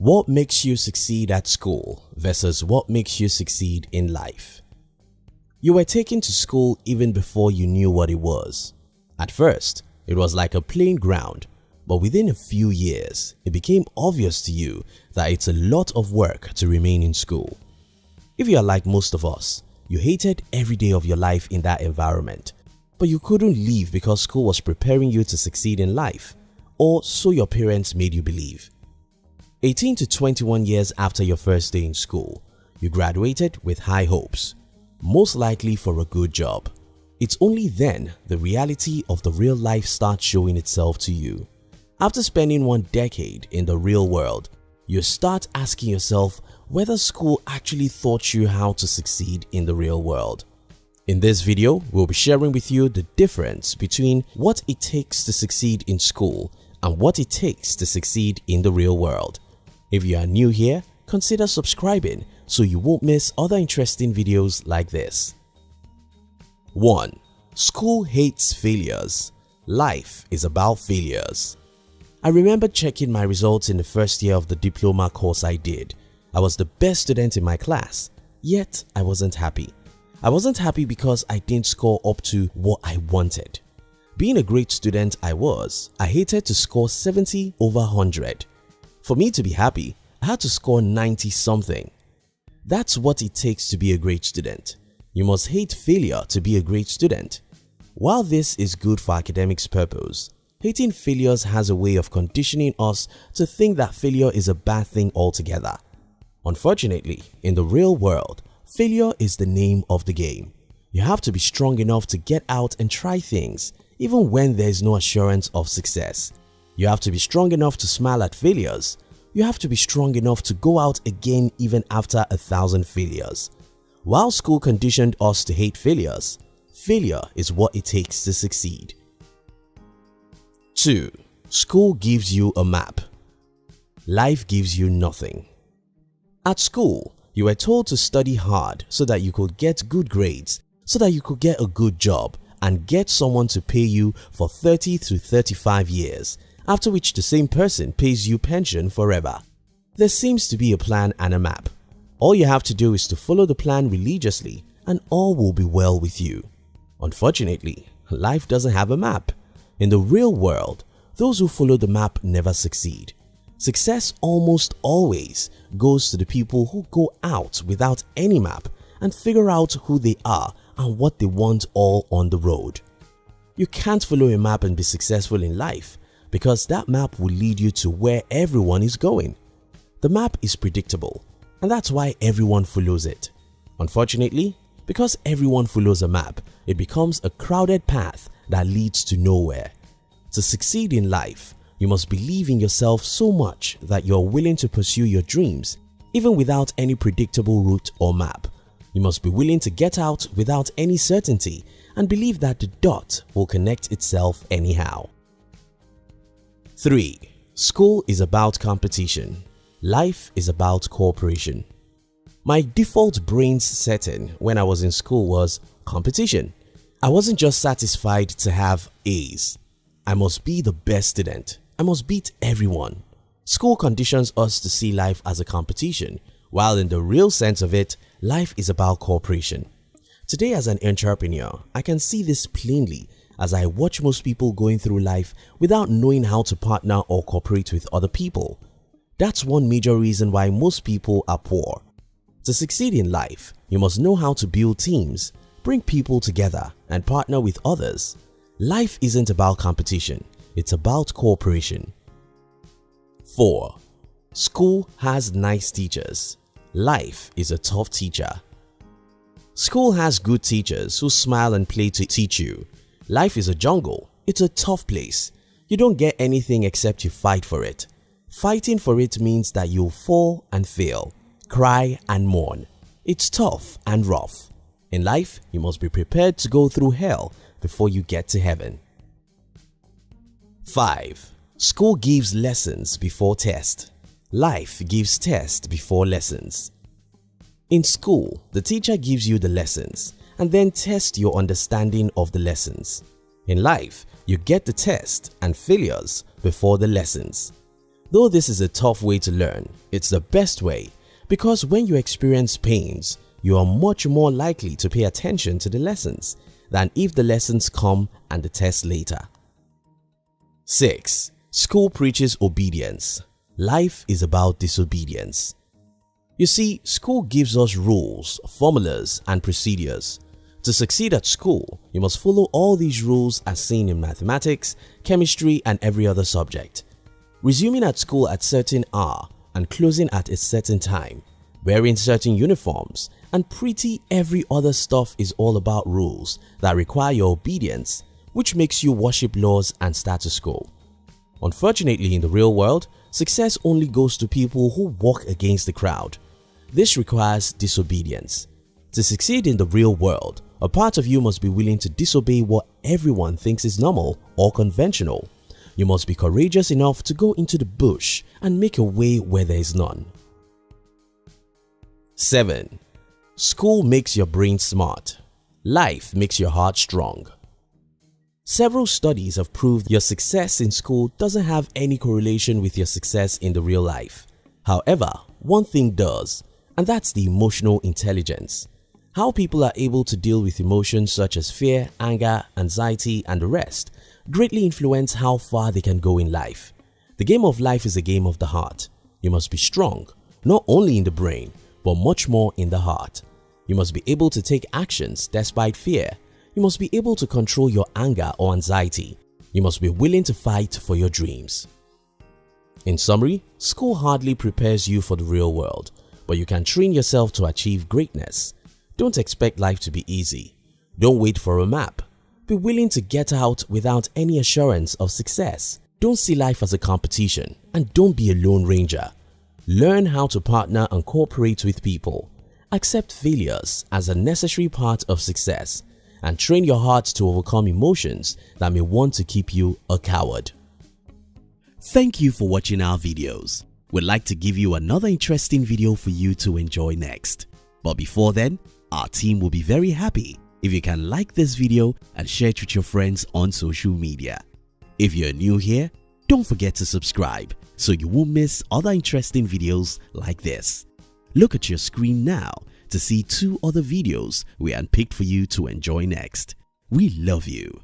What makes you succeed at school versus what makes you succeed in life? You were taken to school even before you knew what it was. At first, it was like a playing ground, but within a few years, it became obvious to you that it's a lot of work to remain in school. If you are like most of us, you hated every day of your life in that environment, but you couldn't leave because school was preparing you to succeed in life, or so your parents made you believe. 18 to 21 years after your first day in school, you graduated with high hopes, most likely for a good job. It's only then the reality of the real life starts showing itself to you. After spending 1 decade in the real world, you start asking yourself whether school actually taught you how to succeed in the real world. In this video, we'll be sharing with you the difference between what it takes to succeed in school and what it takes to succeed in the real world. If you are new here, consider subscribing so you won't miss other interesting videos like this. 1. School hates failures. Life is about failures. I remember checking my results in the first year of the diploma course I did. I was the best student in my class, yet I wasn't happy. I wasn't happy because I didn't score up to what I wanted. Being a great student I hated to score 70 over 100. For me to be happy, I had to score 90 something. That's what it takes to be a great student. You must hate failure to be a great student. While this is good for academics' purpose, hating failures has a way of conditioning us to think that failure is a bad thing altogether. Unfortunately, in the real world, failure is the name of the game. You have to be strong enough to get out and try things, even when there is no assurance of success. You have to be strong enough to smile at failures. You have to be strong enough to go out again even after 1,000 failures. While school conditioned us to hate failures, failure is what it takes to succeed. 2. School gives you a map. Life gives you nothing. At school, you were told to study hard so that you could get good grades, so that you could get a good job and get someone to pay you for 30 to 35 years, after which the same person pays you pension forever. There seems to be a plan and a map. All you have to do is to follow the plan religiously and all will be well with you. Unfortunately, life doesn't have a map. In the real world, those who follow the map never succeed. Success almost always goes to the people who go out without any map and figure out who they are and what they want all on the road. You can't follow a map and be successful in life because that map will lead you to where everyone is going. The map is predictable and that's why everyone follows it. Unfortunately, because everyone follows a map, it becomes a crowded path that leads to nowhere. To succeed in life, you must believe in yourself so much that you're willing to pursue your dreams even without any predictable route or map. You must be willing to get out without any certainty and believe that the dot will connect itself anyhow. 3. School is about competition. Life is about cooperation. My default brain's setting when I was in school was competition. I wasn't just satisfied to have A's. I must be the best student. I must beat everyone. School conditions us to see life as a competition, while in the real sense of it, life is about cooperation. Today as an entrepreneur, I can see this plainly as I watch most people going through life without knowing how to partner or cooperate with other people. That's one major reason why most people are poor. To succeed in life, you must know how to build teams, bring people together and partner with others. Life isn't about competition, it's about cooperation. 4. School has nice teachers. Life is a tough teacher. School has good teachers who smile and play to teach you. Life is a jungle. It's a tough place. You don't get anything except you fight for it. Fighting for it means that you'll fall and fail, cry and mourn. It's tough and rough. In life, you must be prepared to go through hell before you get to heaven. 5. School gives lessons before test. Life gives test before lessons. In school, the teacher gives you the lessons and then tests your understanding of the lessons. In life, you get the test and failures before the lessons. Though this is a tough way to learn, it's the best way because when you experience pains, you are much more likely to pay attention to the lessons than if the lessons come and the test later. 6. School preaches obedience. Life is about disobedience. You see, school gives us rules, formulas and procedures. To succeed at school, you must follow all these rules as seen in mathematics, chemistry and every other subject. Resuming at school at certain hour and closing at a certain time, wearing certain uniforms and pretty every other stuff is all about rules that require your obedience, which makes you worship laws and status quo. Unfortunately, in the real world, success only goes to people who walk against the crowd. This requires disobedience. To succeed in the real world, a part of you must be willing to disobey what everyone thinks is normal or conventional. You must be courageous enough to go into the bush and make a way where there is none. 7. School makes your brain smart. Life makes your heart strong. Several studies have proved your success in school doesn't have any correlation with your success in the real life. However, one thing does, and that's the emotional intelligence. How people are able to deal with emotions such as fear, anger, anxiety and the rest greatly influence how far they can go in life. The game of life is a game of the heart. You must be strong, not only in the brain, but much more in the heart. You must be able to take actions despite fear. You must be able to control your anger or anxiety. You must be willing to fight for your dreams. In summary, school hardly prepares you for the real world, but you can train yourself to achieve greatness. Don't expect life to be easy. Don't wait for a map. Be willing to get out without any assurance of success. Don't see life as a competition and don't be a lone ranger. Learn how to partner and cooperate with people. Accept failures as a necessary part of success and train your heart to overcome emotions that may want to keep you a coward. Thank you for watching our videos. We'd like to give you another interesting video for you to enjoy next. But before then, our team will be very happy if you can like this video and share it with your friends on social media. If you're new here, don't forget to subscribe so you won't miss other interesting videos like this. Look at your screen now to see 2 other videos we handpicked for you to enjoy next. We love you.